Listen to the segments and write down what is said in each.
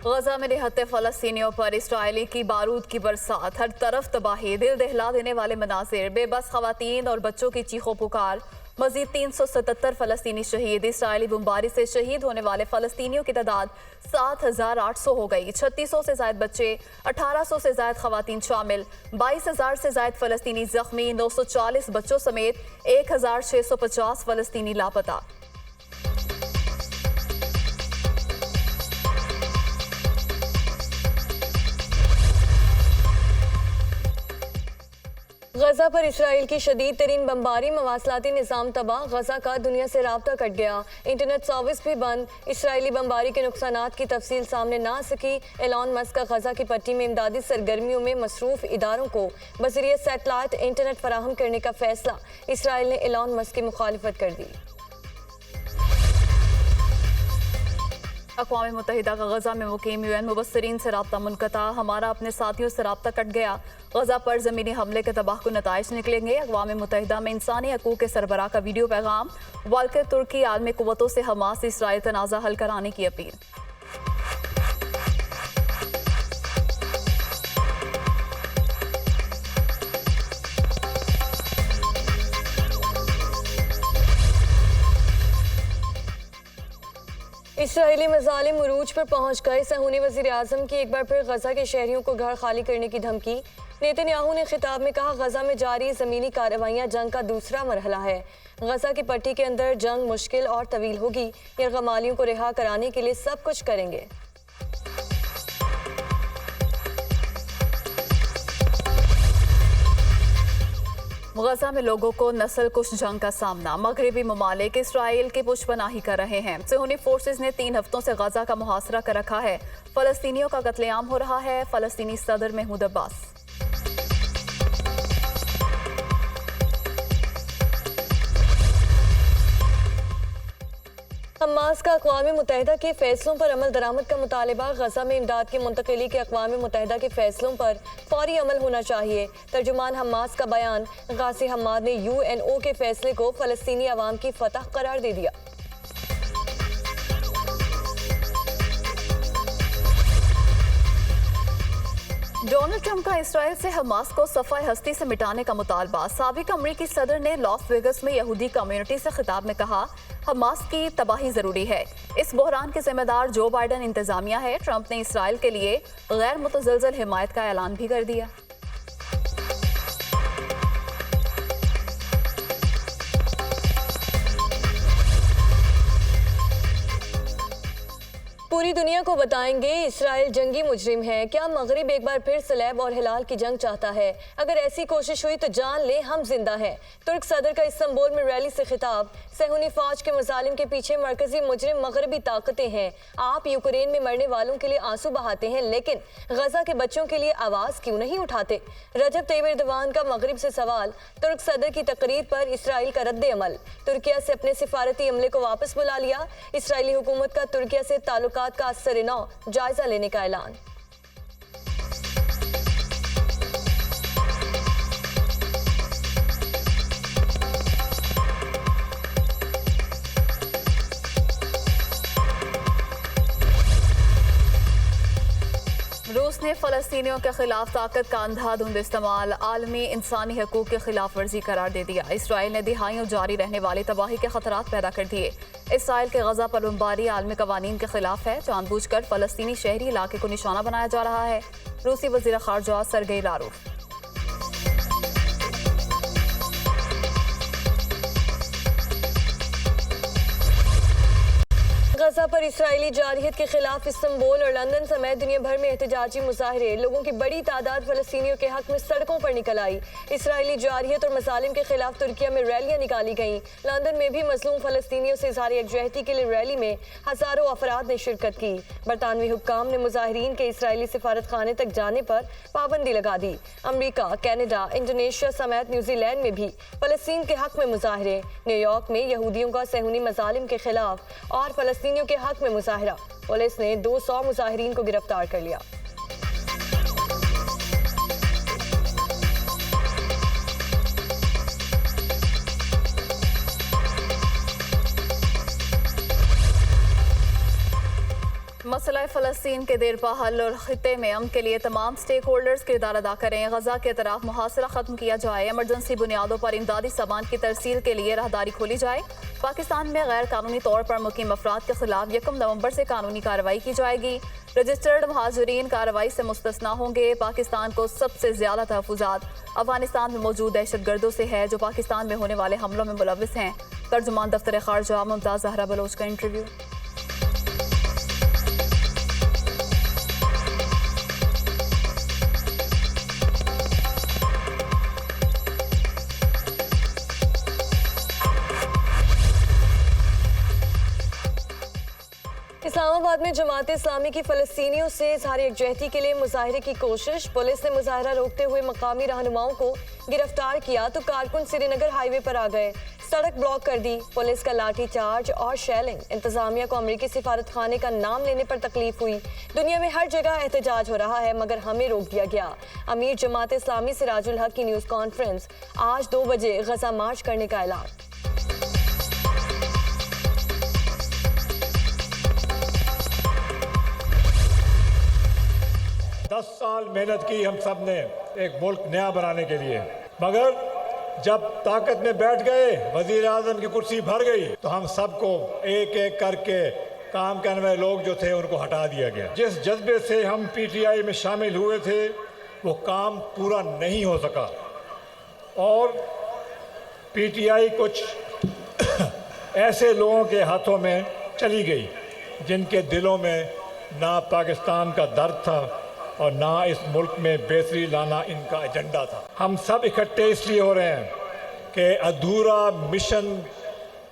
गजा में निहत्ते फलस्तीनियों पर इसराइली की बारूद की बरसात, हर तरफ तबाही, दिल दहला देने वाले मनाजिर, बेबस खवातीन और बच्चों की चीखों पुकार। मजीद 377 फलस्तीनी शहीद। इसराइली बमबारी से शहीद होने वाले फलस्तीनियों की तादाद 7,800 हो गई। 3600 से ज्यादा बच्चे, 1800 से ज्यादा खवातीन शामिल, 22,000 से ज्यादा फलस्तीनी जख्मी, 940 बच्चों समेत 1,650 फलस्तीनी लापता। गजा पर इसराइल की शदीद तरीन बमबारी, मवासलाती निज़ाम तबाह, गजा का दुनिया से राब्ता कट गया, इंटरनेट सर्विस भी बंद। इसराइली बमबारी के नुकसानात की तफसील सामने ना सकी। एलॉन मस्क का गजा की पट्टी में इमदादी सरगर्मियों में मसरूफ इदारों को बज़रिए सैटेलाइट इंटरनेट फराहम करने का फैसला। इसराइल ने एलॉन मस्क की मुखालिफत कर दी। अक़वाम मुत्तहिदा का गजा में मुकीम UN मुबस्सरीन से राब्ता मुनक़ता, हमारा अपने साथियों से राब्ता कट गया। गजा पर ज़मीनी हमले के तबाहकुन नताइज निकलेंगे। अक़वाम मुत्तहिदा में इंसानी हकूक़ के सरबराह का वीडियो पैगाम। वाल्के तुर्की आलमी क़ुव्वतों से हमास इसराइल तनाज़ा हल कराने की अपील। इसराइली मज़ालिम उरूज पर पहुंच गए। सहूनी वज़ीर आज़म की एक बार फिर गजा के शहरियों को घर खाली करने की धमकी। नेतन्याहू ने खिताब में कहा, गजा में जारी ज़मीनी कार्रवाइयाँ जंग का दूसरा मरहला है। गजा की पट्टी के अंदर जंग मुश्किल और तवील होगी। यरगमालियों को रिहा कराने के लिए सब कुछ करेंगे। गजा में लोगों को नस्ल कुश जंग का सामना। मगरबी ममालिक इसराइल की पुशपनाही कर रहे हैं। सहूनी फोर्सेस ने 3 हफ्तों से गजा का मुहासरा कर रखा है। फलस्तीनियों का कत्लेआम हो रहा है। फलस्तीनी सदर महमूद अब्बास। हमास का अक़वाम मुत्तहिदा के फैसलों पर अमल दरामद का मुतालबा। गजा में इमदाद की मुंतकिली के अक़वाम मुत्तहिदा के फैसलों पर फौरी अमल होना चाहिए। तर्जुमान हमास का बयान। गाज़ी हम्माद ने UNO के फैसले को फ़लस्तीनी अवाम की फतह करार दे दिया। डोनाल्ड ट्रंप का इसराइल से हमास को सफ़ाए हस्ती से मिटाने का मुतालबा। साबिक अमरीकी सदर ने लॉस वेगस में यहूदी कम्युनिटी से खिताब में कहा, हमास की तबाही जरूरी है। इस बहरान के जिम्मेदार जो बाइडन इंतजामिया है। ट्रंप ने इसराइल के लिए गैर मुतज़लज़ल हिमायत का ऐलान भी कर दिया। पूरी दुनिया को बताएंगे इसराइल जंगी मुजरिम है। क्या मगरिब एक बार फिर सलेब और हिलाल की जंग चाहता है? अगर ऐसी कोशिश हुई तो जान ले हम जिंदा हैं। तुर्क सदर का इस्तांबुल में रैली से खिताब। सहूनी फौज के मजालिम के पीछे मरकजी मुजरिम मगरबी ताकतें हैं। आप यूक्रेन में मरने वालों के लिए आंसू बहाते हैं, लेकिन गजा के बच्चों के लिए आवाज क्यों नहीं उठाते? रजब तैयब एर्दोगान का मगरिब से सवाल। तुर्क सदर की तकरीर पर इसराइल का रद्द अमल। तुर्किया से अपने सिफारती अमले को वापस बुला लिया। इसराइली हुकूमत का तुर्किया से ताल्लुकात का असर-ए-नौ जायजा लेने का ऐलान। रूस ने फलस्तीनियों के खिलाफ ताकत का अंधाधुंध इस्तेमाल आलमी इंसानी हकूक की खिलाफ वर्जी करार दे दिया। इसराइल ने दिहाइयों जारी रहने वाली तबाही के खतरात पैदा कर दिए। इसराइल के गजा पर बमबारी आलमी कवानीन के खिलाफ है। जानबूझकर फलस्तीनी शहरी इलाके को निशाना बनाया जा रहा है। रूसी वजीर खारजा सरगेई लारोव। गजा पर इसराइली जारहियत के खिलाफ इस्तांबुल और लंदन समेत दुनिया भर में एहतजाजी मुजाहरे। लोगों की बड़ी तादाद फलस्तीनियों के हक में सड़कों पर निकल आई। इसराइली जारहियत और मसालिम के खिलाफ तुर्किया में रैलियां निकाली गईं। लंदन में भी मजलूम फलस्तीनियों से इज़हार यकजहती के लिए रैली में हजारों अफराद ने शिरकत की। बरतानवी हुक्काम ने मुजाहिरीन के इसराइली सिफारत खाने तक जाने पर पाबंदी लगा दी। अमरीका, कैनेडा, इंडोनेशिया समेत न्यूजीलैंड में भी फलस्तीन के हक में मुजाहरे। न्यूयॉर्क में यहूदियों का सहूनी मजालिम के खिलाफ और फलस्तीनियों के हक में मुजाहरा। पुलिस ने 200 मुजाहिरीन को गिरफ्तार कर लिया। मसला फ़लस्तीन के देरपा हल और ख़ित्ते में अमन के लिए तमाम स्टेक होल्डर्स किरदार अदा करें। गजा के तरफ मुहासरा ख़त्म किया जाए। एमरजेंसी बुनियादों पर इमदादी सामान की तरसील के लिए राहदारी खोली जाए। पाकिस्तान में गैर कानूनी तौर पर मुकीम अफराद के खिलाफ 1 नवंबर से कानूनी कार्रवाई की जाएगी। रजिस्टर्ड महाजरीन कार्रवाई से मुस्तस्ना होंगे। पाकिस्तान को सबसे ज़्यादा तहफ़्फ़ुज़ात अफगानिस्तान में मौजूद दहशतगर्दों से है जो पाकिस्तान में होने वाले हमलों में मुलव्विस हैं। तर्जुमान दफ्तर खारजा मुमताज़ ज़हरा बलोच का इंटरव्यू। इस्लामाबाद में जमात इस्लामी की फ़लस्तीनियों से इज़हार यकजहती के लिए मुजाहरे की कोशिश। पुलिस ने मुजाहरा रोकते हुए मकामी रहनुमाओं को गिरफ्तार किया तो कारकुन श्रीनगर हाईवे पर आ गए, सड़क ब्लॉक कर दी। पुलिस का लाठी चार्ज और शेलिंग। इंतजामिया को अमरीकी सिफारत खाने का नाम लेने पर तकलीफ हुई। दुनिया में हर जगह एहतजाज हो रहा है मगर हमें रोक दिया गया। अमीर जमात इस्लामी सिराजुल हक की न्यूज़ कॉन्फ्रेंस। आज 2 बजे गजा मार्च करने का ऐलान। 10 साल मेहनत की हम सब ने एक मुल्क नया बनाने के लिए, मगर जब ताकत में बैठ गए, वजीर आजम की कुर्सी भर गई तो हम सबको एक एक करके काम करने वाले लोग जो थे उनको हटा दिया गया। जिस जज्बे से हम पीटीआई में शामिल हुए थे वो काम पूरा नहीं हो सका और पीटीआई कुछ ऐसे लोगों के हाथों में चली गई जिनके दिलों में ना पाकिस्तान का दर्द था और ना इस मुल्क में बेहतरी लाना इनका एजेंडा था। हम सब इकट्ठे इसलिए हो रहे हैं कि अधूरा मिशन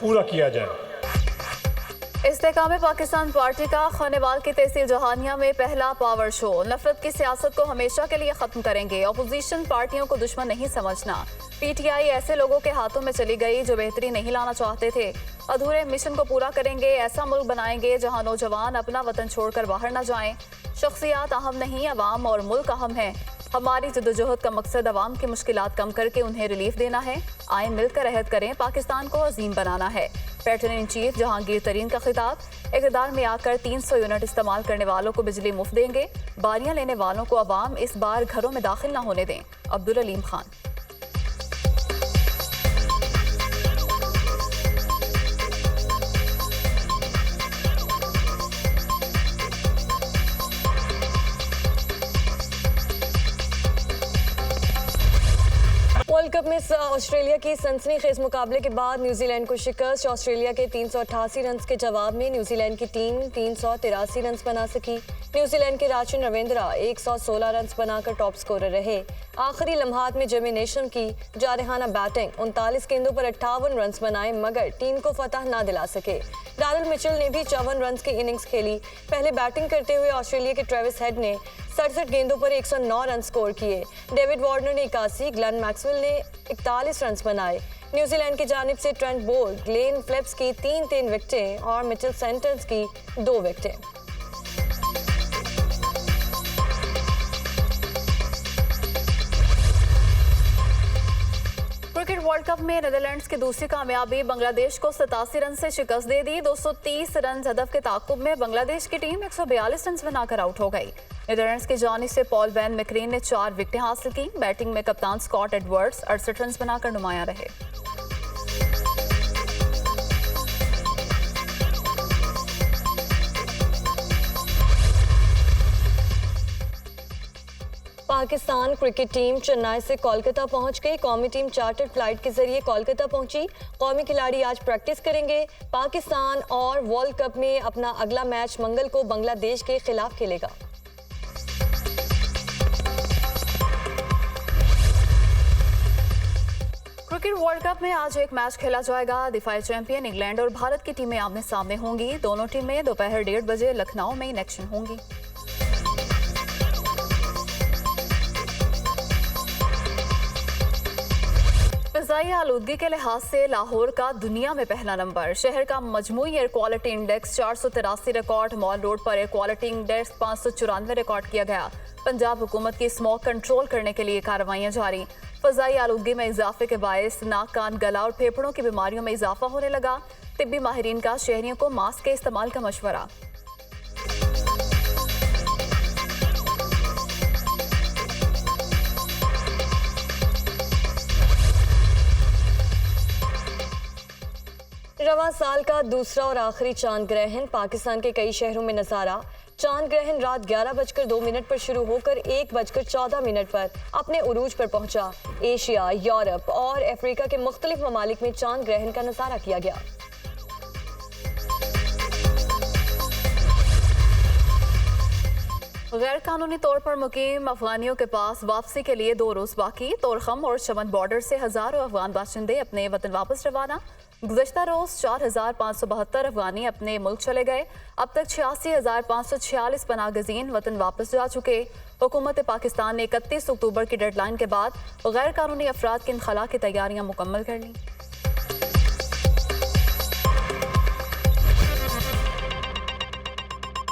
पूरा किया जाए। इस्तेकाम पाकिस्तान पार्टी का खानेवाल की तहसील जहानिया में पहला पावर शो। नफरत की सियासत को हमेशा के लिए खत्म करेंगे। अपोजिशन पार्टियों को दुश्मन नहीं समझना। पीटीआई ऐसे लोगों के हाथों में चली गई जो बेहतरी नहीं लाना चाहते थे। अधूरे मिशन को पूरा करेंगे। ऐसा मुल्क बनाएंगे जहां नौजवान अपना वतन छोड़कर बाहर न जाएं। शख्सियात अहम नहीं, अवाम और मुल्क अहम है। हमारी जद्दोजहद का मकसद अवाम की मुश्किलात कम करके उन्हें रिलीफ देना है। आए मिलकर अहद करें, पाकिस्तान को अजीम बनाना है। पैटर्न इन चीफ जहांगीर तरीन का खिताब। इक़्तिदार में आकर 300 यूनिट इस्तेमाल करने वालों को बिजली मुफ्त देंगे। बारियां लेने वालों को अवाम इस बार घरों में दाखिल न होने दें। अब्दुल अलीम खान। वर्ल्ड कप में ऑस्ट्रेलिया की सनसनीखेज मुकाबले के बाद न्यूजीलैंड को शिकस्त। ऑस्ट्रेलिया के 388 रन के जवाब में न्यूजीलैंड की टीम 383 रन बना सकी। न्यूजीलैंड के राचिन रविंद्रा 116 रन बनाकर टॉप स्कोरर रहे। आखिरी लम्हात में जेमी नेशम की जारहाना बैटिंग 39 गेंदों पर 58 रन बनाए मगर टीम को फतह ना दिला सके। डारल मिचेल ने भी 54 रन की इनिंग्स खेली। पहले बैटिंग करते हुए ऑस्ट्रेलिया के ट्रेविस हेड ने 67 गेंदों पर 109 रन स्कोर किए। डेविड वार्नर ने 81, ग्लेन मैक्सवेल ने 41 रन बनाए। न्यूजीलैंड की जानिब से ट्रेंट बोल्ट, ग्लेन फिलिप्स की 3 विकेटें और मिचेल सेंटर्स की 2 विकेटें। क्रिकेट वर्ल्ड कप में नीदरलैंड्स की दूसरी कामयाबी। बांग्लादेश को 87 रन से शिकस्त दे दी। 230 रन हदफ के ताकुब में बांग्लादेश की टीम 142 रन बनाकर आउट हो गई। नीदरलैंड्स की जानिब से पॉल वैन मैक्रीन ने 4 विकेटें हासिल की। बैटिंग में कप्तान स्कॉट एडवर्ड्स 68 रन बनाकर नुमाया रहे। पाकिस्तान क्रिकेट टीम चेन्नई से कोलकाता पहुंच गई। कौमी टीम चार्टर्ड फ्लाइट के जरिए कोलकाता पहुंची। कौमी खिलाड़ी आज प्रैक्टिस करेंगे। पाकिस्तान और वर्ल्ड कप में अपना अगला मैच मंगल को बांग्लादेश के खिलाफ खेलेगा। क्रिकेट वर्ल्ड कप में आज एक मैच खेला जाएगा। दिफाई चैंपियन इंग्लैंड और भारत की टीमें आमने सामने होंगी। दोनों टीमें दोपहर 1:30 बजे लखनऊ में इन एक्शन होंगी। फ़िज़ाई आलूदगी के लिहाज से लाहौर का दुनिया में पहला नंबर। शहर का मजमूई air quality index 483 record. Mall road पर एयर क्वालिटी इंडेक्स 594 रिकॉर्ड किया गया। पंजाब हुकूमत की स्मॉग कंट्रोल करने के लिए कार्रवाइयां जारी। फ़िज़ाई आलूदगी में इजाफे के बायस नाक, कान, गला और फेफड़ों की बीमारियों में इजाफा होने लगा। तिब्बी माहिरीन का शहरियों को मास्क के इस्तेमाल का मशवरा। रवां साल का दूसरा और आखिरी चांद ग्रहण पाकिस्तान के कई शहरों में नजारा। चांद ग्रहण रात 11:02 पर शुरू होकर 1:14 पर अपने उरूज पर पहुंचा। एशिया, यूरोप और अफ्रीका के मुख्तलिफ ममालिक में चांद ग्रहण का नजारा किया गया। गैर कानूनी तौर पर मुकीम अफगानियों के पास वापसी के लिए 2 रोज बाकी। तोरखम और चमन बॉर्डर से हजारों अफगान बाशिंदे अपने वतन वापस रवाना। गुज़श्ता रोज 4,572 अफगानी अपने मुल्क चले गए। अब तक 86,546 पनाहगज़ीन वतन वापस जा चुके। हुकूमत पाकिस्तान ने 31 अक्टूबर की डेडलाइन के बाद गैर कानूनी अफराद के इनखला की तैयारियां मुकम्मल कर ली।